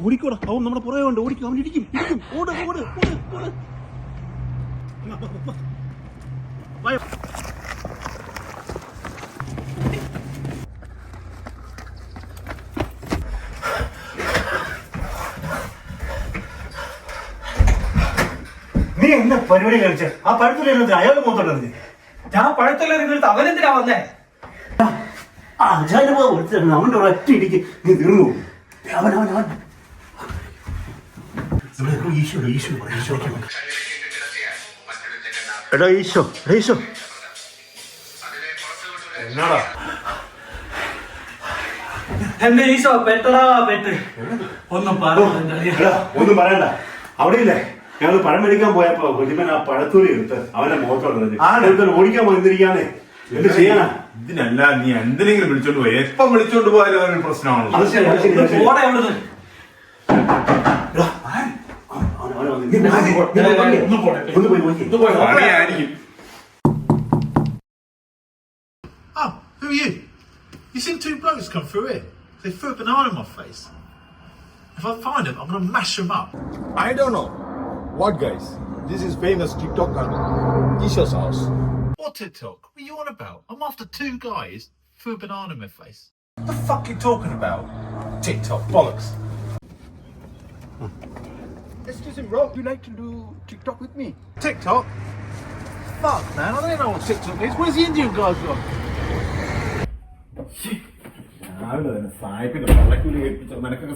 ഓടിക്കോടാ, അവൻ നമ്മുടെ പുറകെ ഉണ്ട്. ഓടിക്കും, അവൻ ഇടിക്കും. ഓട് ഓട് ഓട് ഓട്. നീ എന്താ പരിപാടി കളിച്ച? ആ പഴത്തില്ല അയാളുടെ മുഖത്തോട്ടത്. ഞാൻ പഴത്തില്ല അവനെന്തിനാ വന്നേ? അവന്റെ ഒരൊറ്റ ഇടിക്ക് നീ തീർന്നു പോകും. അവൻ അവൻ അവൻ എടാ ഈശോ, ഈശോ എന്നാടാ എന്റെ ഈശോ പെട്ടടാ പെട്ട്. ഒന്നും പറയണ്ട. അവിടെ ഇല്ലേ ഞങ്ങൾ പഴം മേടിക്കാൻ പോയപ്പോ കൊച്ചിപ്പൻ ആ പഴത്തൂരി എടുത്ത് അവന്റെ മുഖത്തോട്ട് ഓടിക്കാൻ പോയിരിക്കാനേ. എന്ത് ചെയ്യാനാ? ഇതിനല്ല നീ എന്തിനെങ്കിലും വിളിച്ചോണ്ട് പോയി. എപ്പം വിളിച്ചോണ്ട് പോയാലും അതൊരു പ്രശ്നമാണല്ലോ. Oh, who are you? You seen two blokes come through here? They threw a banana in my face. If I find them, I'm gonna mash them up. I don't know. What guys? This is famous TikTok on Isha's house. What TikTok? What are you on about? I'm after two guys threw a banana in my face. What the fuck are you talking about? TikTok bollocks. Excuse me, bro. You like to do TikTok with me? TikTok? Fuck, man, I don't know what TikTok is. Where's the Indian guys gone?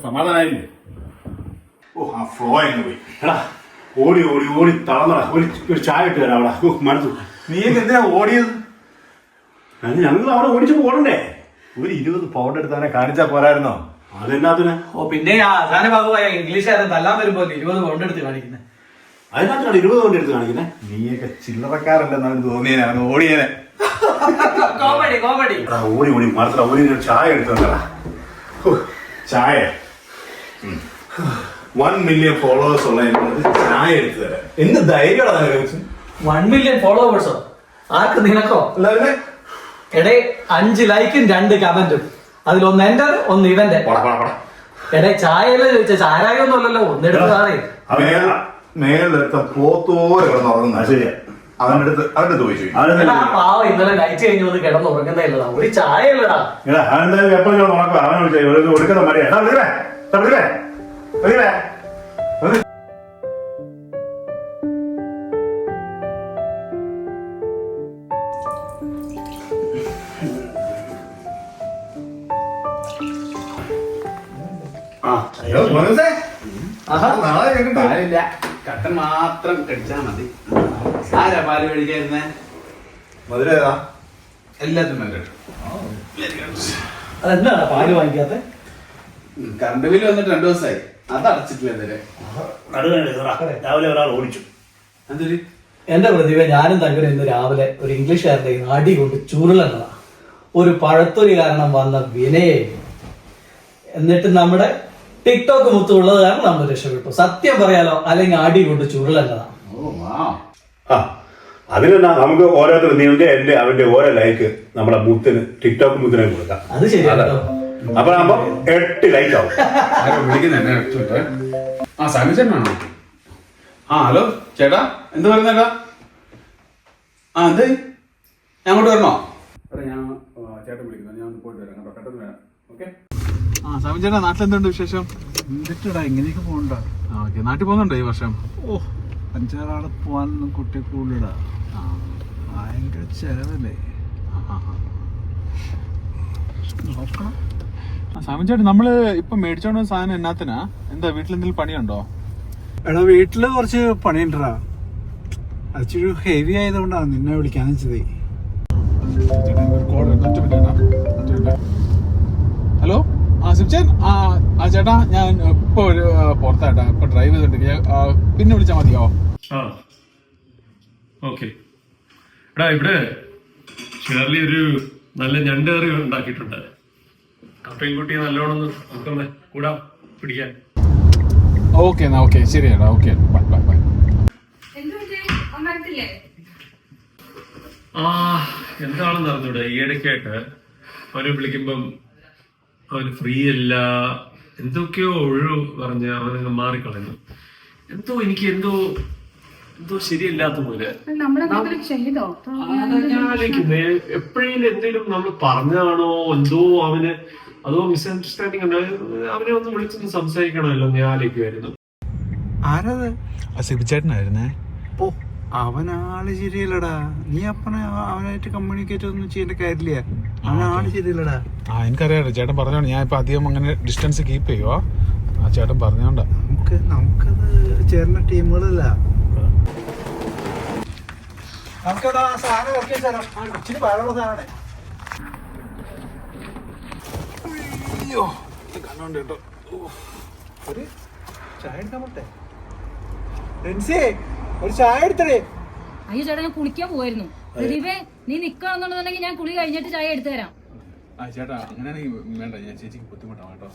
സമാധാനായില്ലേ? ഓ ആ flow അങ്ങ് പോയി. എടാ ഓടി ഓടി ഓടി തളർന്നടാ. ഒരു ചായ ഇട്ട് തരാം അവിടെ. മടുത്തു. നീ എന്തിനാ ഓടിയത്? ഞങ്ങൾ അവിടെ ഓടിച്ചു പോകണ്ടേ? ഒരു 20 പൗണ്ട് എടുത്താനെ കാണിച്ചാ പോരായിരുന്നോ? അതെന്നാത്തിനാ? ഓ പിന്നെ ആസാന ഭാഗമായ ഇംഗ്ലീഷുകാരൻ തല്ലാൻ വരുമ്പോ 20 പൗണ്ട് എടുത്ത് കാണിക്കുന്നത്. അതിനകത്താണ് 20 പൗണ്ട് എടുത്ത് കാണിക്കുന്നത്. നീയൊക്കെ ചില്ലറക്കാരല്ലെന്നാണ് തോന്നിയേനെ. അവന് ഓടിയേനെ. Comedy comedy. ഓടി ഓടി മറത്തട. ഓടി ചായ എടുത്തു തന്നടാ. ചായ 1 million ഫോളോവേഴ്സ് ഉള്ള ചായ എടുത്തു തരാം. എന്ത് ധൈര്യമാണ് 1 million ഫോളോവേഴ്സോ? ആർക്ക്? നിനക്കോ? അല്ലാതെ എടേ 5 ലൈക്കും 2 കമന്റും. അതിലൊന്ന് എന്റെ ഒന്ന് ഇവന്റെ. എടേ ചായയല്ലേ ചോദിച്ച? ചാരായൊന്നും അല്ലല്ലോ. ഒന്നെടുത്തതാണേ. മേലെടുത്ത പോത്തോരെ കിടന്നുറങ്ങുന്ന. ശരിയാ. അവന്റെ അടുത്ത് ചോദിച്ചു. പാവ ഇന്നലെ നൈറ്റ് കഴിഞ്ഞ് വന്ന് കിടന്നുറങ്ങുന്നതല്ലടാ. ഒരു ചായയല്ലടാ. അവനെന്തായാലും എപ്പോഴും ഉറക്കാം. അവനെ കൊടുക്കുന്ന മടിയാ. കട്ടൻ മാത്രം കടിച്ചാ മതി. ആരാ പാല് മേടിക്കായിരുന്നേ? മധുരേതാ? എല്ലാത്തിനും മധുരം. അതെന്താ പാല് വാങ്ങിക്കാത്ത? കറണ്ട് ബില്ല് വന്നിട്ട് 2 ദിവസമായി. അത് അടച്ചിട്ടില്ല ഇതുവരെ. രാവിലെ ഒരാൾ ഓടിച്ചു. എന്തൊരു എന്റെ പ്രതിഭ, ഞാനും തങ്കും ഇന്ന് രാവിലെ ഒരു ഇംഗ്ലീഷുകാരന്റെ അടി കൊണ്ട് ചുരുളെന്നതാ. ഒരു പഴത്തൊലി കാരണം വന്ന വിനയെ. എന്നിട്ട് നമ്മുടെ ടിക്ടോക്ക് മുത്തുള്ളത് കാരണം നമ്മൾ രക്ഷപ്പെട്ടു. സത്യം പറയാലോ, അല്ലെങ്കിൽ അടി കൊണ്ട് ചുരുളെന്നതാ. അതിനെന്നാ നമുക്ക് ഓരോരുത്തർ നിന്റെ എന്റെ അവന്റെ ഓരോ ലൈക്ക് നമ്മുടെ മുത്തിന് ടിക്ടോക്ക് മുത്തിനെ കൊടുക്കാം. അത് ശരിയാണോ? അപ്പൊ 8 ലൈക്ക് ആവും. വിളിക്കുന്നേ? ആ സാമി ചേട്ടനാണോ? ആ ഹലോ ചേട്ടാ, എന്ത് പറയുന്നേട്ടാ? ആ എന്ത് ഞാൻ അങ്ങോട്ട് വരണോ? ഞാൻ ചേട്ടൻ വിളിക്കുന്നത്. ഞാൻ ഒന്ന് പോയിട്ട് വരാം കേട്ടോ. പെട്ടെന്ന് വരാം. ഓക്കെ. ആ സാമി ചേട്ടാ, നാട്ടിലെന്തുണ്ട് വിശേഷം? എന്തിട്ടാ ഇങ്ങനെയൊക്കെ പോകണ്ട. ഓക്കെ. നാട്ടിൽ പോകുന്നുണ്ടോ ഈ വർഷം? ഓ 5-6 ആള് പോകാനൊന്നും കുട്ടി കൂടുതലാ. ഭയങ്കര ചെലവല്ലേ. നോക്കണം. സാമി ചേട്ടാ, നമ്മള് ഇപ്പൊ മേടിച്ചോണ്ട സാധനം എന്നാത്തിനാ? എന്താ വീട്ടിലെന്തെങ്കിലും പണിയുണ്ടോ? എടാ വീട്ടില് കുറച്ച് പണിയുണ്ടാ. അതൊരു ഹെവി ആയതുകൊണ്ടാണ് നിന്നെ വിളിക്കാന്ന് വെച്ചത്. ഹലോ, ആ സിപ്ചേൻ. ആ ചേട്ടാ, ഞാൻ ഇപ്പൊ പുറത്തായിട്ടാ. ഇപ്പൊ ഡ്രൈവ് ചെയ്തിട്ട് പിന്നെ വിളിച്ചാൽ മതിയോ? ആ ഓക്കെ. എടാ ഇവിടെ ഷേർലി ഒരു നല്ല ഞണ്ട് കറി ഉണ്ടാക്കിയിട്ടുണ്ട്. കപ്പയും നല്ലോണം നമുക്കൊന്ന് കൂടാ പിടിക്കാൻ. ഓക്കെ എന്നാ. ഓക്കെ ശരി ചേട്ടാ. Okay bye bye bye. എന്താണെന്ന് അറിഞ്ഞൂടെ, ഈ ഇടയ്ക്കായിട്ട് അവനെ വിളിക്കുമ്പം അവന് ഫ്രീ അല്ല, എന്തൊക്കെയോ ഒഴിവ് പറഞ്ഞ് അവനങ്ങ് മാറിക്കളയുന്നു. എനിക്ക് എന്തോ ശരിയല്ലാത്ത പോലെ. എപ്പോഴേലും എന്തെങ്കിലും നമ്മൾ പറഞ്ഞാണോ എന്തോ അവന്, അതോ മിസ്അണ്ടർസ്റ്റാൻഡിങ് ഉണ്ട്, അവനെ ഒന്ന് വിളിച്ചൊന്ന് സംസാരിക്കണമല്ലോ ഞാൻ ആലോചിക്കുമായിരുന്നു. ആരത്? സിബിച്ചേട്ടനായിരുന്നേ. ഓ, അവനാള് ശരിയല്ലടാ. നീ അവനായിട്ട് കമ്മ്യൂണിക്കേറ്റ് ഒന്നും ചെയ്യേണ്ട കാര്യമില്ല. അവനാള് ശരിയല്ലടാ. എനിക്കറിയാം ചേട്ടൻ പറഞ്ഞോണ്ട് ഞാൻ ഇപ്പൊ അധികം അങ്ങനെ ഡിസ്റ്റൻസ് കീപ്പ് ചെയ്യുവാ. ആ ചേട്ടൻ പറഞ്ഞോണ്ടാ. നമുക്കത് ചേർന്ന ടീമുകളല്ല. നമുക്കതാ സാധനം ഇറക്കിയ സ്ഥലം ഇച്ചിരി പഴമുള്ള സാധനമാണ്. അയ്യോ കണ്ണുണ്ട് കേട്ടോ. ഒരു ചായ എടുക്കാൻ പറ്റേ? റിൻസി, ഒരു ചായ എടുത്തേ. അയ്യോ ചേട്ടാ, ഞാൻ കുളിക്കാൻ പോവായിരുന്നു. പ്രദീപേ, നീ നിക്കണമെന്നുണ്ടെന്നുണ്ടെങ്കിൽ ഞാൻ കുളി കഴിഞ്ഞിട്ട് ചായ എടുത്തു തരാം. ചേട്ടാ അങ്ങനെയാണെങ്കിൽ വേണ്ട, ഞാൻ ചേച്ചിക്ക് ബുദ്ധിമുട്ടാണ് കേട്ടോ.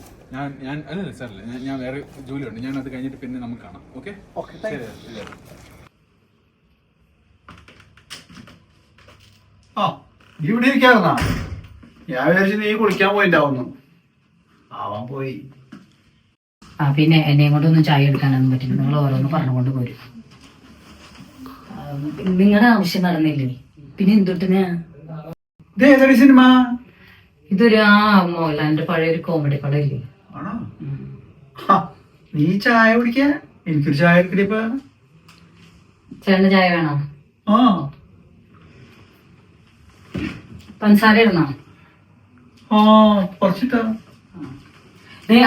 ഞാൻ അല്ലല്ല സാറല്ല, ഞാൻ വേറെ ജോലിയുണ്ട്. ഞാൻ അത് കഴിഞ്ഞിട്ട് പിന്നെ നമുക്ക് കാണാം. ഓക്കെ ശരി. ആ, നീ ഇവിടെ ഇരിക്കാറുന്നാ? ഞാൻ വിചാരിച്ചു നീ കുളിക്കാൻ പോയിണ്ടാവുന്നു. അവൻ പോയി. പിന്നെ എന്നെയും കൊണ്ടൊന്നും ചായ എടുക്കാനൊന്നും പറ്റില്ല. നിങ്ങൾ ഓരോന്ന് പറഞ്ഞുകൊണ്ട് പോരും. നിങ്ങളുടെ ആവശ്യം നടന്നില്ലേ? പിന്നെ എന്തൊട്ടിനാ ഇത് ഏതൊരു സിനിമ? ഇതൊരു മോഹൻലാലിന്റെ പഴയൊരു കോമഡി പടം ഇല്ലേ? ആണോ? നീ ചായ കുടിക്കാ? എനിക്കൊരു ചായ എടുക്കടിപ്പ. ചേട്ടന് ചായ വേണോ? ആ, പഞ്ചസാര ഇടണോ? ആ, കുറച്ചിട്ടാ.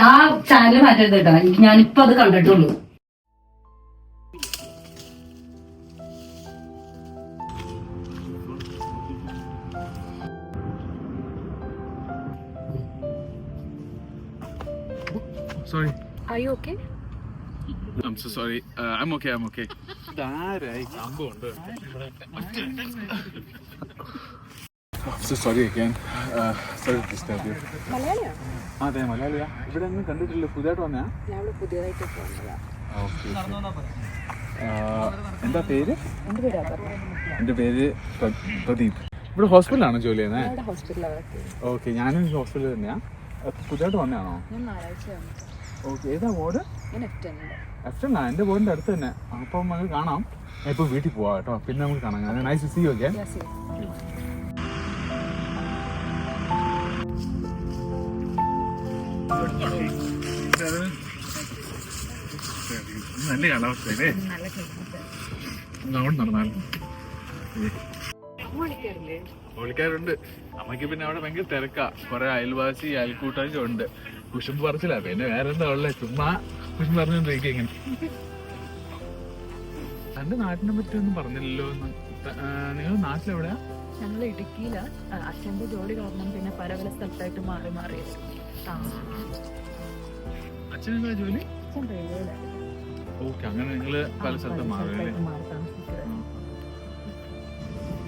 ആ ചാനൽ മാറ്റരുത് കേട്ടോ. ഞാനിപ്പോ അത് കണ്ടിട്ടുള്ളൂ. Sorry. Are you okay? I'm so sorry. I'm okay. ധാരായി സംഭവമുണ്ട്. So sorry again. Sorry to disturb you. മലയാളിയാ? അതെ മലയാളിയാ. ഇവിടെ ഒന്നും കണ്ടിട്ടില്ല. പുതിയതായിട്ട് വന്നയാ? ഞാൻ പുതിയതായിട്ട് വന്നതാ. എന്താ പേര്? എൻ്റെ പേര് പ്രദീപ്. ഇവിടെ ഹോസ്പിറ്റലാണോ ജോലി ചെയ്യുന്നത്? ഓക്കെ, ഞാനും ഹോസ്പിറ്റലിൽ തന്നെയാ. പുതിയതായിട്ട് വന്നതാണോ? ഓക്കെ, ഏതാ വാർഡ്? F10 എൻ്റെ ബോർഡിൻ്റെ അടുത്ത് തന്നെ. അപ്പം നമുക്ക് കാണാം. ഞാൻ ഇപ്പോൾ വീട്ടിൽ പോവാം കേട്ടോ. പിന്നെ നമുക്ക് കാണാം. Nice to see you again. നല്ല കാലാവസ്ഥയല്ലേ? അങ്ങോട്ട് നടന്നാലും വിളിക്കാറുണ്ട്. അമ്മയ്ക്ക് പിന്നെ അവിടെ ഭയങ്കര തിരക്കാ. കുറെ അയൽവാസി അയൽക്കൂട്ടൊക്കെ ഉണ്ട്. കുശുമ്പ് പറച്ചില്ല. പിന്നെ വേറെ എന്താ ഉള്ളേ? ചുമ്മാ കുശുമ്പ് പറഞ്ഞോണ്ടിരിക്കുക. ഇങ്ങനെ തന്റെ നാട്ടിനെ പറ്റി ഒന്നും പറഞ്ഞില്ലല്ലോ. നിങ്ങൾ നാട്ടിലെവിടെയാ? ഞങ്ങൾ ഇടുക്കിയില. അച്ഛൻ്റെ ജോലി കാരണം പിന്നെ പല പല സ്ഥലത്തായിട്ട് മാറി മാറി അച്ഛനെന്താ ജോലി? ഓക്കെ, അങ്ങനെ നിങ്ങള് പല സ്ഥലത്ത് മാറിയല്ലേ?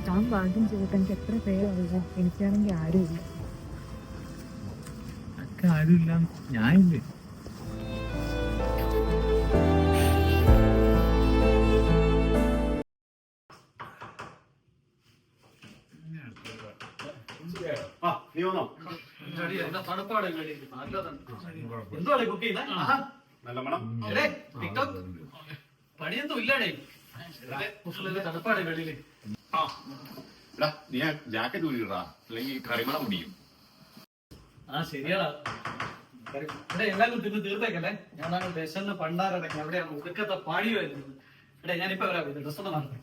ഞാൻ ഭാഗ്യം ചെയ്തിട്ട് എനിക്ക് എത്ര പേരറിയാം. എനിക്കാണെങ്കിൽ ആരുമില്ല. ആരുമില്ല, ഞാനില്ലേ? നീ വന്നോ? നല്ല മണം. പണിയൊന്നും ഇല്ലാടേ. തണുപ്പാണ് വെളിയില്. നീ ജാക്കറ്റ് ഊരിടാ, അല്ലെങ്കിൽ കറിമണം മുടിയും. ആ ശരിയാടാ. എല്ലാം തിന്ന് തീർത്തേക്കല്ലേ. ഞാനാണ് വിശന്ന് പണ്ടാരടക്കി അവിടെയാണ് ഒടുക്കത്തെ പാടി വരുന്നത്. ഞാനിപ്പോ ഡ്രസ് ഒന്ന് മാറട്ടെ.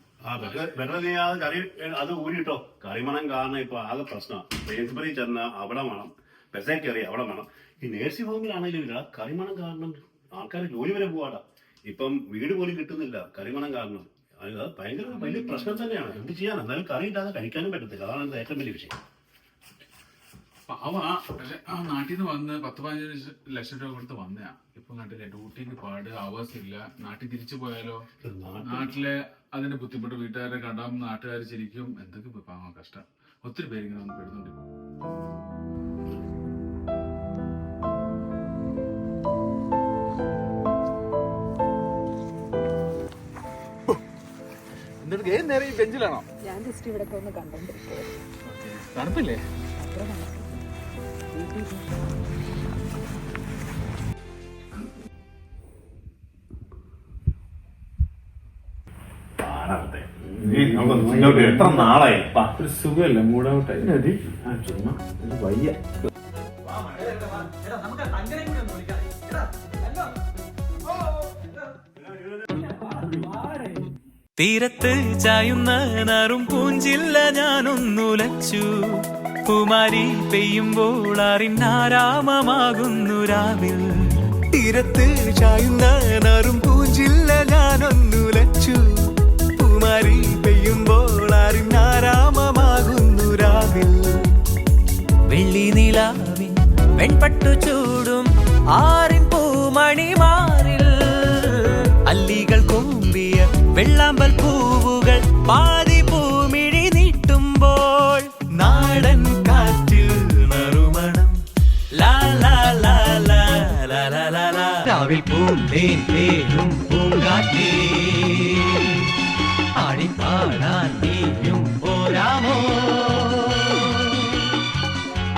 വെറുതെ നീ ആ കറി അത് ഊരിട്ടോ. കറിമണം കാരണം ഇപ്പൊ ആകെ പ്രശ്നമാണ്. ബേസ്ബറി ചെന്ന അവിടെ വേണം, ബസ്സേ കയറി അവിടെ വേണം. ഈ നേഴ്സിംഗ് ഹോമിലാണെങ്കിലും ഇല്ല, കറിമണം കാരണം ആൾക്കാർ ജോലി വരെ പോവാടാ. ഇപ്പം വീട് പോലും കിട്ടുന്നില്ല കറിമണം കാരണം. അത് ഭയങ്കര വലിയ പ്രശ്നം തന്നെയാണ്. എന്ത് ചെയ്യാൻ? എന്നാലും കറി ഇല്ലാതെ കഴിക്കാനും പറ്റത്തില്ല. അതാണ് ഏറ്റവും വലിയ വിഷയം. പക്ഷെ ആ നാട്ടിൽ നിന്ന് വന്ന് 10-15 ലക്ഷം രൂപ കൊടുത്ത് വന്നയാ. ഇപ്പൊ നാട്ടിലെ ഡ്യൂട്ടിക്ക് പാട്, അവേഴ്സ് ഇല്ല. നാട്ടിൽ തിരിച്ചു പോയാലോ? നാട്ടിലെ അതിന്റെ ബുദ്ധിമുട്ട് വീട്ടുകാരെ കണ്ടാൽ നാട്ടുകാർ ശരിക്കും എന്തൊക്കെ പാവം കഷ്ടം. ഒത്തിരി പേരിങ്ങനെ വന്ന് പെടുന്നുണ്ട്. എന്നിട്ട് ഏത് നേരം ഈ ബെഞ്ചിലാണോ? ഞാൻ ജസ്റ്റ് ഇവിടെ ഒന്ന് കണ്ടോണ്ടിരിക്കും. തണുപ്പില്ലേ? പാടാവട്ടെ. നമുക്ക് മുന്നോട്ട് എത്ര നാളായി. ഒരു സുഖമല്ല, മൂടൗട്ടായി. ചുമ്മാ വയ്യ. തീരത്ത് ചായുന്ന നാറും പൂഞ്ചില്ല ഞാനൊന്നുലച്ചു. കുമാരി പെയ്യുമ്പോൾ അറിഞ്ഞാരാമമാകുന്നു രാവിൽ. തീരത്ത് ചായുന്ന നാറും പൂഞ്ചില്ല ഞാനൊന്നുലച്ചു. കുമാരി പെയ്യുമ്പോൾ അറിഞ്ഞാരാമമാകുന്നു രാവിൽ. വെള്ളി നിലാവിൻ വെൺപട്ടു ചൂടും ആറിൻ പൂമണിമാറിൽ അല്ലികൾ കൊമ്പിയ വെള്ളാമ്പൽ പൂവുകൾ പാതി പൂമിഴി നീട്ടുമ്പോൾ നാടൻ കാറ്റിൽ നറുമണം ലാ ലാ ലാ ലാ ലാ ലാ ലാ ലാ. രാവിൽ പൂന്തേൻ പേരും പൂങ്കാറ്റേ ആടിപ്പാടാൻ നീയും പോരാമോ.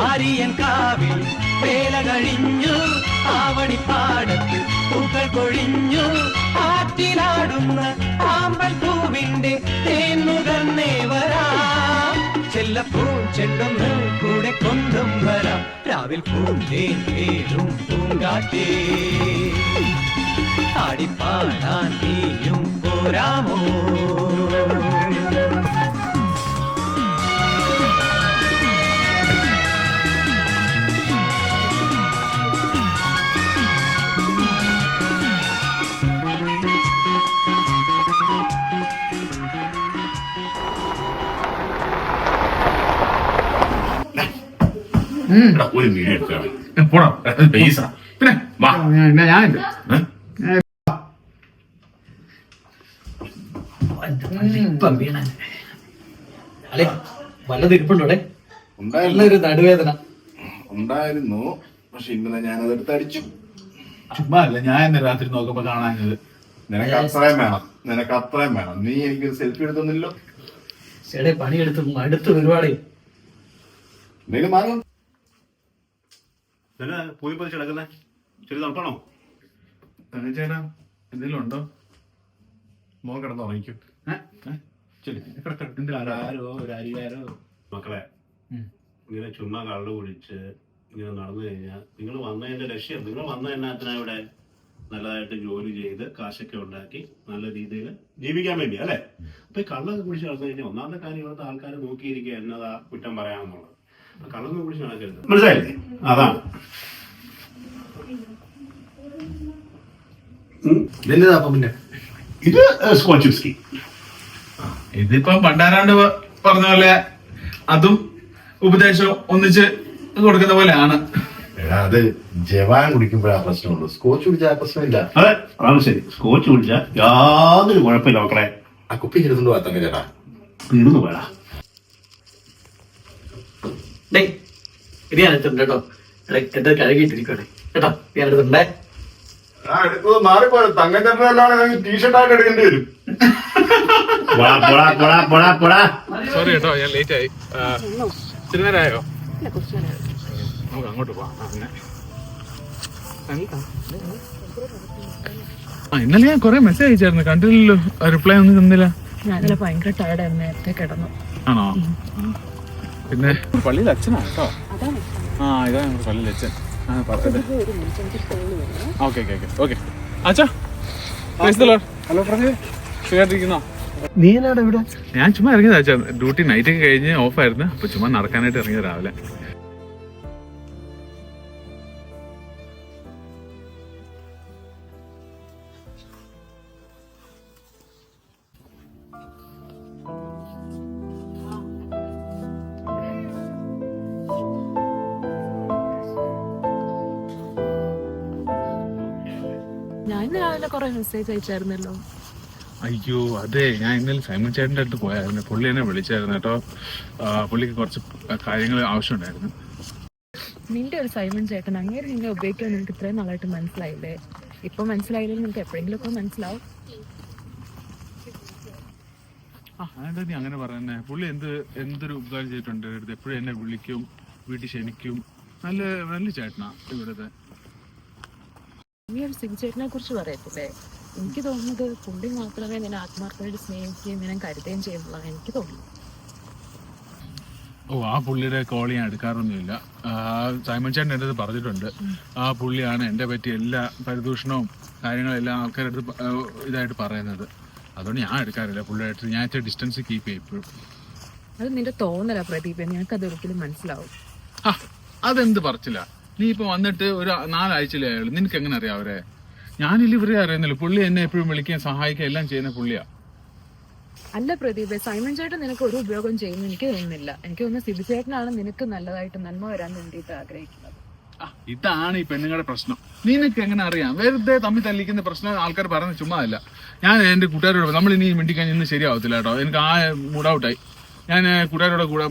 ആര്യൻ കാവിൽ വേല കഴിഞ്ഞു, ആവണിപ്പാടത്ത് പൂക്കൾ കൊഴിഞ്ഞു. ആറ്റിലാടുന്ന ആമ്പൽ പൂവിന്റെ തേന്നുകന്നേ വരാം. ചെല്ലപ്പൂ ചെണ്ടൊന്ന് കൂടെ കൊണ്ടും വരാം. രാവിൽ പൂന്തേൻ പേരും പൂങ്കാറ്റേ ആടിപ്പാടാൻ നീയും പോരാമോ. ഒരു വീഡിയോ എടുക്കണം. പോടാ പൈസ പിന്നെ വാ. ഞാനുണ്ട്. അല്ലെ വല്ലത് ഇരിപ്പുണ്ടോടെ? ഉണ്ടായിരുന്നു, നല്ലൊരു നടുവേദന. ഉണ്ടായിരുന്നു. പക്ഷെ ഇന്നലെ ഞാനതെടുത്ത് അടിച്ചു. ചുമ്മാ അല്ല, ഞാൻ ഇന്ന് രാത്രി നോക്കുമ്പോ കാണാഞ്ഞത്. നിനക്ക് അത്രയും വേണം, നിനക്ക് അത്രയും വേണം. നീ എനിക്ക് സെൽഫി എടുത്തൊന്നില്ലോ. ചേടെ പണിയെടുത്ത് അടുത്ത് ഒരുപാട് എന്തെങ്കിലും മാറും. പോയി പതിച്ച് കിടക്കുന്നേ ചെറിയ തണുപ്പാണോ? ചേട്ടാ എന്തെങ്കിലും ഉണ്ടോ? മോൻ കിടന്ന് ഉറങ്ങിക്കും. മക്കളെ, ഇങ്ങനെ ചുമ്മാ കള്ളു കുടിച്ച് ഇങ്ങനെ നടന്നു കഴിഞ്ഞാൽ നിങ്ങൾ വന്നതിന്റെ ലക്ഷ്യം, നിങ്ങൾ വന്ന എന്നാത്തിനാ ഇവിടെ നല്ലതായിട്ട് ജോലി ചെയ്ത് കാശൊക്കെ ഉണ്ടാക്കി നല്ല രീതിയിൽ ജീവിക്കാൻ വേണ്ടി അല്ലേ? അപ്പൊ ഈ കള്ളൊക്കെ കുടിച്ച് നടന്നു കഴിഞ്ഞാൽ ഒന്നാമത്തെ കാര്യം ഇവിടുത്തെ ആൾക്കാർ നോക്കിയിരിക്കുക എന്നതാ കുറ്റം പറയാമെന്നുള്ളത്. കള്ളൊന്നും കുടിച്ച് നടക്കരുത്, മനസ്സിലായില്ലേ? അതാണ് പിന്നെ ഇത് സ്കോച്ച് വിസ്കി. ഇതിപ്പോ പണ്ടാരാണ്ട് പറഞ്ഞ പോലെ അതും ഉപദേശവും ഒന്നിച്ച് കൊടുക്കുന്ന പോലെയാണ്. അത് ജവാൻ കുടിക്കുമ്പോഴാ പ്രശ്നമുള്ളൂ. സ്കോച്ച് കുടിച്ചാൽ ആ പ്രശ്നമില്ല. അതെ, അതാണ് ശരി. സ്കോച്ച് കുടിച്ചാൽ യാതൊരു കുഴപ്പമില്ല മക്കളെ. ആ കുപ്പി ഇരുന്നു പോകാൻ തന്നെ ചേട്ടാ. തീർന്നു പോയാ ഇത് ഞാൻ എടുത്തിട്ടുണ്ട് കേട്ടോ. എന്താ കഴുകിയിട്ടിരിക്കട്ടെ കേട്ടോ. ഞാൻ എടുത്തിട്ടുണ്ടേ. എടുത്തത് മാറിപ്പോയത് തങ്കച്ചേട്ടനല്ലാണെങ്കിൽ ടീഷർട്ടായിട്ട് എടുക്കേണ്ടി വരും. സോറി കേട്ടോ, ഞാൻ ലേറ്റ് ആയി. ഇത്തിരി നേരമായോ? നമുക്ക് അങ്ങോട്ട് പോവാം. ഇന്നലെ ഞാൻ കൊറേ മെസ്സേജ് അയച്ചായിരുന്നു, കണ്ടില്ലല്ലോ. റിപ്ലൈ ഒന്നും തന്നില്ല. ഞാനല്ല ഭയങ്കര ടയർഡായിരുന്നു, നേരത്തെ കിടന്നു. ആണോ? പിന്നെ പള്ളിയിൽ അച്ഛനാ കേട്ടോ. ഇതാ ഞങ്ങളുടെ പള്ളിയിൽ അച്ഛൻ. Okay okay okay okay. അച്ഛാ ഹലോ, പറഞ്ഞു സുഖമായിട്ടിരിക്കുന്നോ? നീ എന്നാണ് ഇവിടെ? ഞാൻ ചുമ്മാ ഇറങ്ങിയതാ അച്ഛാ. ഡ്യൂട്ടി നൈറ്റ് ഒക്കെ കഴിഞ്ഞ് ഓഫായിരുന്നു. അപ്പൊ ചുമ്മാ നടക്കാനായിട്ട് ഇറങ്ങിയത് രാവിലെ. ഞാൻ രാവിലെ കുറെ മെസ്സേജ് അയച്ചായിരുന്നല്ലോ. അയ്യോ അതെ, ഞാൻ ഇന്നലെ സൈമൺ ചേട്ടൻ്റെ അടുത്ത് പോയായിരുന്നു. പുള്ളി എന്നെ വിളിച്ചായിരുന്നു കേട്ടോ. പുള്ളിക്ക് കുറച്ച് കാര്യങ്ങൾ ആവശ്യമുണ്ടായിരുന്നു. നിന്റെ ഒരു സൈമൺ ചേട്ടൻ അങ്ങനെ നിന്നെ ഉപയോഗിക്കാൻ നിനക്ക് ഇത്രയും നാളായിട്ട് മനസ്സിലായില്ലേ? ഇപ്പൊ മനസ്സിലായില്ലെങ്കിൽ നിനക്ക് എപ്പോഴെങ്കിലും ഒക്കെ മനസ്സിലാവും. അതെന്താ നീ അങ്ങനെ പറയുന്നേ? പുള്ളി എന്തൊരു ഉപകാരം ചെയ്തിട്ടുണ്ട്. എപ്പോഴും എന്നെ വിളിക്കും, വീട്ടിൽ ക്ഷണിക്കും. നല്ല ചേട്ടനാ ഇവിടുത്തെ. നീ ഒരു സിബി ചേട്ടനെ കുറിച്ച് പറയത്തില്ലേ? എനിക്ക് തോന്നുന്നത് പുള്ളി മാത്രമേ നിന്നെ ആത്മാർത്ഥമായിട്ട് സ്നേഹിക്കുകയും നിന്നെ കരുതുകയും ചെയ്യുന്നുള്ളതാണ് എനിക്ക് തോന്നുന്നത്. ഓ, ആ പുള്ളിയുടെ കോൾ ഞാൻ എടുക്കാറൊന്നുമില്ല. സൈമൺ ചേട്ടൻ എൻ്റെ അടുത്ത് പറഞ്ഞിട്ടുണ്ട്, ആ പുള്ളിയാണ് എൻ്റെ പറ്റി എല്ലാ പരിദൂഷണവും കാര്യങ്ങളെല്ലാം ആൾക്കാരുടെ അടുത്ത് ഇതായിട്ട് പറയുന്നത്. അതുകൊണ്ട് ഞാൻ എടുക്കാറില്ല പുള്ളിയായിട്ട്. ഞാൻ ഇച്ചിരി ഡിസ്റ്റൻസ് കീപ്പ് ചെയ്യും ഇപ്പോഴും. അത് നിന്റെ തോന്നലാ പ്രദീപ്, നിനക്കത് ഒരിക്കലും മനസ്സിലാവും. അതെന്ത് പറച്ചില്ല. നീ ഇപ്പൊ വന്നിട്ട് ഒരു 4 ആഴ്ചയിലേ ആയുള്ളൂ, നിനക്ക് എങ്ങനെ അറിയാം അവരെ? ഞാനില്ല ഇവരെ അറിയുന്നില്ല. പുള്ളി എന്നെ എപ്പോഴും വിളിക്കാൻ സഹായിക്കുക എല്ലാം ചെയ്യുന്ന പുള്ളിയാ. അല്ല പ്രദീപ്, സൈമൺ ചേട്ടൻ നിനക്ക് ഒരു ഉപയോഗം ചെയ്യുന്നു എനിക്ക് തോന്നുന്നില്ല. എനിക്ക് തോന്നുന്നു സിബി ചേട്ടനാണ് നിനക്ക് നല്ലതായിട്ട് നന്മ വരാൻ വേണ്ടിയിട്ട് ആഗ്രഹിക്കുന്നത്. ഇതാണ് ഈ പെണ്ണുങ്ങളുടെ പ്രശ്നം. നിനക്ക് എങ്ങനെ അറിയാം? വെറുതെ തമ്മിൽ തല്ലിക്കുന്ന പ്രശ്നം ആൾക്കാർ പറയുന്നത് ചുമ്മാ അല്ല. ഞാൻ എന്റെ കൂട്ടുകാരോട് നമ്മൾ ഇനി മിണ്ടിക്കാൻ ഇന്ന് ശരിയാവത്തില്ല കേട്ടോ. എനിക്ക് ആ മൂഡ് ഔട്ടായി. ഞാൻ കൂട്ടുകാരോടെ കൂടെ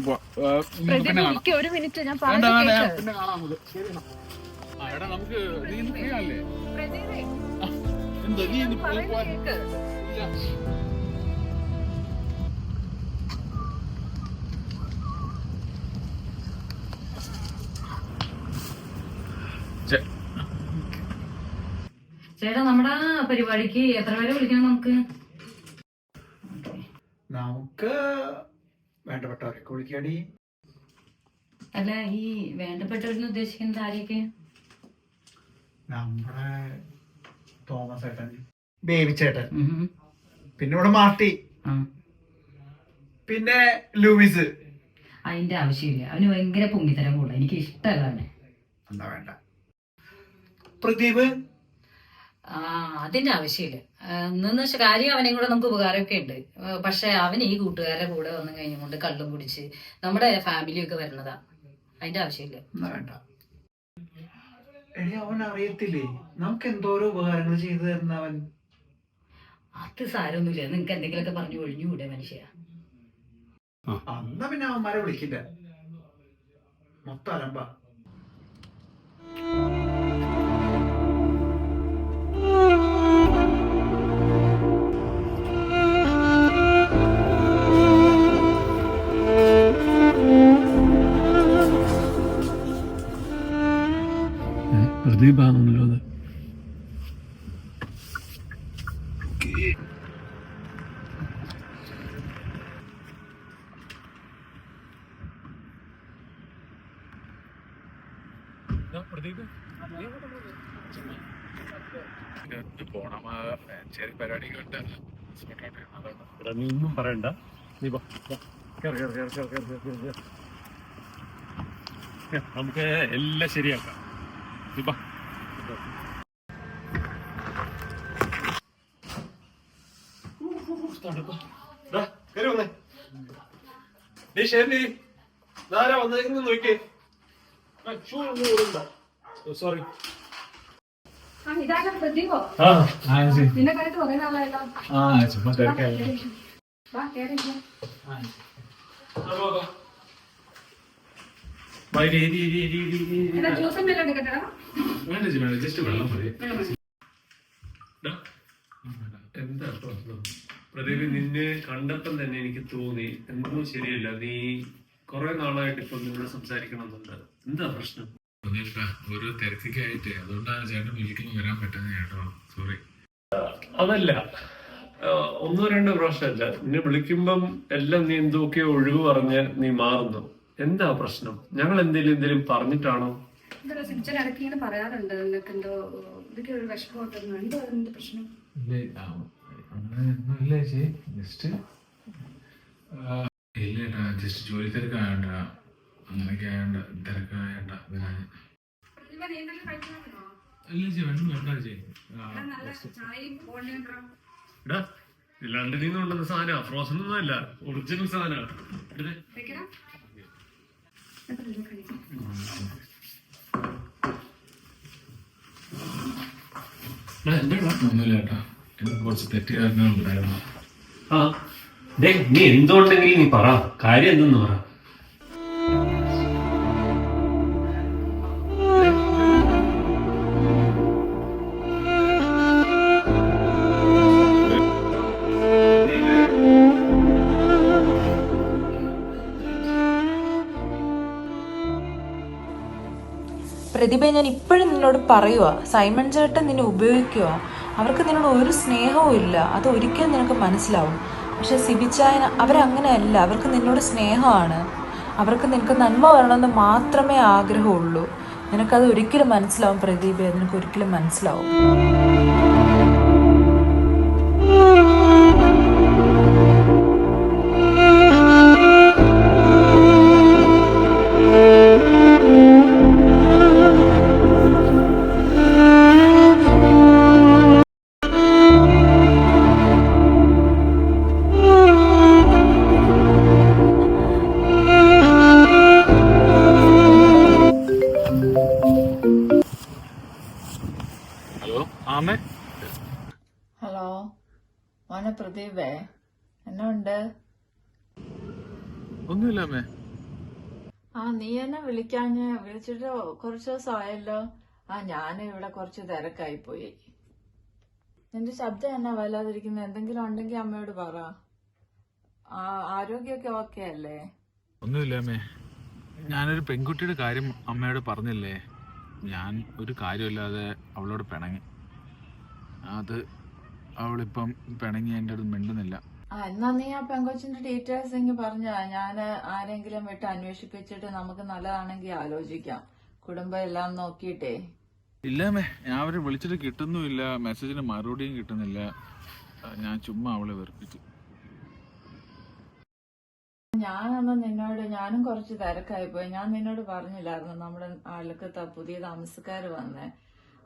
പിന്നെ കാണാം. ഒരു മിനിറ്റ് ഞാൻ പിന്നെ കാണാം നമുക്ക്. എടാ നമുക്ക് നീ ഫ്രീ ആണല്ലേ? എന്താ നീ ചേട്ടാ നമ്മുടെ പരിപാടിക്ക് എത്ര പേരെ വിളിക്കണം നമുക്ക് വേണ്ടപ്പെട്ടവരൊക്കെ വിളിക്കാടി. അല്ല, ഈ വേണ്ടപ്പെട്ടവരെന്ന് ഉദ്ദേശിക്കുന്നത് ആരെയൊക്കെ? നമ്മുടെ തോമസ് ഏട്ടൻ, ബേബി ചേട്ടൻ, പിന്നെ ഇവിടെ മാർട്ടി, പിന്നെ ലൂയിസ്. അതിന്റെ ആവശ്യമില്ല. അവന് ഭയങ്കര പൊങ്ങിത്തരം കൂടാ. എനിക്ക് ഇഷ്ടമല്ല അവനെ. എന്താ വേണ്ട പ്രദീപ്? അതിന്റെ ആവശ്യമില്ല. എന്നു വെച്ചാൽ കാര്യം അവനെയും കൂടെ നമുക്ക് ഉപകാരമൊക്കെ ഉണ്ട്. പക്ഷെ അവൻ ഈ കൂട്ടുകാരുടെ കൂടെ വന്നു കഴിഞ്ഞുകൊണ്ട് കള്ളും കുടിച്ച് നമ്മുടെ ഫാമിലിയൊക്കെ വരുന്നതാ. അതിന്റെ ആവശ്യമില്ല. വേണ്ട എടി, അവൻ അറിയത്തില്ലേ നമുക്ക് എന്തോരോ ഉപകാരങ്ങൾ ചെയ്തു തരുന്നവൻ. അത് സാരമൊന്നുമില്ല. നിങ്ങക്ക് എന്തെങ്കിലുമൊക്കെ പറഞ്ഞു ഒഴിഞ്ഞുകൂടെ മനുഷ്യ? എന്നാ പിന്നെ അവന്മാരെ വിളിക്കില്ല, മൊത്തം അലമ്പ. പ്രദീപാണല്ലോ അത്. നീ ഒന്നും പറയണ്ട. നീ നമുക്ക് എല്ലാം ശരിയാക്കാം. സോറി. നിന്നെ കണ്ടിട്ട് കുറെ നാളായല്ലോ. ചുമ്മാ തിരക്കായി. ജസ്റ്റ് വെള്ളം മതി. എന്താ പ്രശ്നം പ്രദീപ്? നിന്നെ കണ്ടപ്പം തന്നെ എനിക്ക് തോന്നി എന്തോ ശരിയല്ല. നീ കുറെ നാളായിട്ട് ഇപ്പൊ നിന്നോട് സംസാരിക്കണമെന്നുണ്ട്. എന്താ പ്രശ്നം? ഒരു തിരക്കൊക്കെ ആയിട്ട്, അതുകൊണ്ടാണ് ചേട്ടൻ വിളിക്കുമ്പോൾ വരാൻ പറ്റുന്നത് കേട്ടോ. സോറി. അതല്ല, 1-2 പ്രാവശ്യമല്ല. നിന്നെ വിളിക്കുമ്പം എല്ലാം നീ എന്തൊക്കെയോ ഒഴിവ് പറഞ്ഞ് നീ മാറുന്നു. എന്താ പ്രശ്നം? ഞങ്ങൾ എന്തെങ്കിലും പറഞ്ഞിട്ടാണോ? പറയാറുണ്ട് എന്തോ ഇതൊക്കെ ഒരു വിഷമമൊക്കെ. എന്തോ എന്ത് പ്രശ്നം? അങ്ങനെയൊന്നുമില്ല ചേച്ചി. ഇല്ലേട്ടാ, ജസ്റ്റ് ജോലി തിരക്കായോണ്ട, അങ്ങനെയൊക്കെ ആയോണ്ട, തിരക്കായോണ്ട വരാൻ. അല്ല ചേച്ചി, വേണ്ട ചേച്ചി. ഇല്ലാണ്ട് നീ കൊണ്ടുവന്ന സാധനമാ. ഫ്രോസൺ ഒന്നും അല്ല, ഒറിജിനൽ സാധനമാണ്. ഒന്നുമില്ല ചേട്ടാ, എനിക്ക് കുറച്ച് തെറ്റുകാരനുണ്ടായിരുന്നു. നീ എന്തുകൊണ്ടെങ്കിലും നീ പറ, കാര്യം എന്തെന്ന് പറ. പ്രതിഭ, ഞാൻ ഇപ്പോഴും നിന്നോട് പറയുക, സൈമൺ ചേട്ടൻ നിന്നെ ഉപയോഗിക്കുക. അവർക്ക് നിന്നോട് ഒരു സ്നേഹവും ഇല്ല, അത് ഒരിക്കലും നിനക്ക് മനസ്സിലാവും. പക്ഷെ സിബിച്ചായന അവരങ്ങനെയല്ല, അവർക്ക് നിന്നോട് സ്നേഹമാണ്, അവർക്ക് നിനക്ക് നന്മ വരണമെന്ന് മാത്രമേ ആഗ്രഹമുള്ളൂ. നിനക്കത് ഒരിക്കലും മനസ്സിലാവും പ്രദീപേ, നിനക്ക് ഒരിക്കലും മനസ്സിലാവും. ഹലോ ആമേ. ഹലോ മോനെ പ്രദീപേ, എന്നാ ഉണ്ട്? ഒന്നുമില്ല അമ്മേ. നീ എന്നെ വിളിക്കാഞ്ഞ്? വിളിച്ചിട്ട് കുറച്ച് ദിവസമായല്ലോ. ഞാനും ഇവിടെ കുറച്ച് തിരക്കായി പോയി. നിന്റെ ശബ്ദം എന്നാ വല്ലാതിരിക്കുന്നത്? എന്തെങ്കിലും ഉണ്ടെങ്കിൽ അമ്മയോട് പറ. ആരോഗ്യമൊക്കെ ഓക്കെ അല്ലേ? ഒന്നുമില്ല അമ്മേ, ഞാനൊരു പെൺകുട്ടിയുടെ കാര്യം അമ്മയോട് പറഞ്ഞില്ലേ. ഞാൻ ഒരു കാര്യമില്ലാതെ അവളോട് പിണങ്ങി. അത് അവളിപ്പം പിണങ്ങി എൻ്റെ അടുത്ത് മിണ്ടുന്നില്ല. എന്നാ നീ ആ പെങ്കൊച്ചിന്റെ ഡീറ്റെയിൽസ് എങ്കിൽ പറഞ്ഞ, ഞാൻ ആരെങ്കിലും വിട്ട് അന്വേഷിപ്പിച്ചിട്ട് നമുക്ക് നല്ലതാണെങ്കിൽ ആലോചിക്കാം. കുടുംബം എല്ലാം നോക്കിയിട്ടേ. ഇല്ലമ്മേ, ഞാൻ അവരെ വിളിച്ചിട്ട് കിട്ടുന്നുമില്ല, മെസ്സേജിന് മറുപടിയും കിട്ടുന്നില്ല. ഞാൻ ചുമ്മാ അവളെ വെറുപ്പിച്ചു. ഞാനും കുറച്ച് തിരക്കായി പോയി. ഞാൻ നിന്നോട് പറഞ്ഞില്ലായിരുന്നു നമ്മുടെ അയൽക്കത്ത് പുതിയ താമസക്കാർ വന്നേ,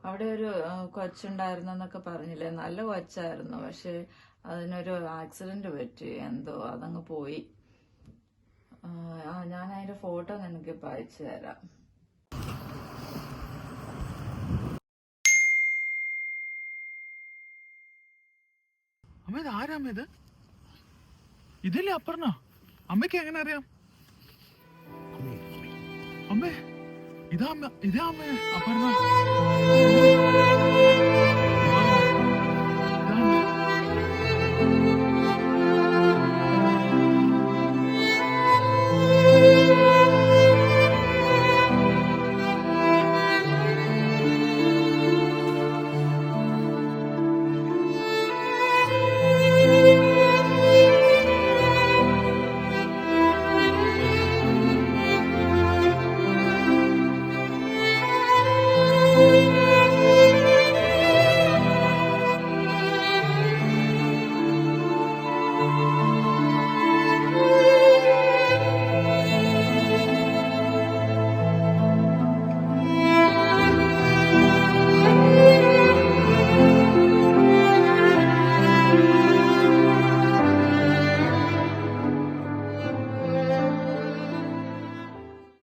അവിടെ ഒരു കൊച്ചുണ്ടായിരുന്നെന്നൊക്കെ പറഞ്ഞില്ലേ. നല്ല കൊച്ചായിരുന്നു, പക്ഷെ അതിനൊരു ആക്സിഡന്റ് പറ്റി, എന്തോ അതങ്ങ് പോയി. ഞാൻ അതിന്റെ ഫോട്ടോ നിനക്കിപ്പോൾ അയച്ചു തരാം. അമ്മ ഇത് ആരാമ്മ? ഇത് ഇതില്ലേ അപ്പർണ? അമ്മയ്ക്ക് എങ്ങനെ അറിയാം? അമ്മേ ഇതാ അമ്മ, ഇതാ അമ്മ അപ്പർണ.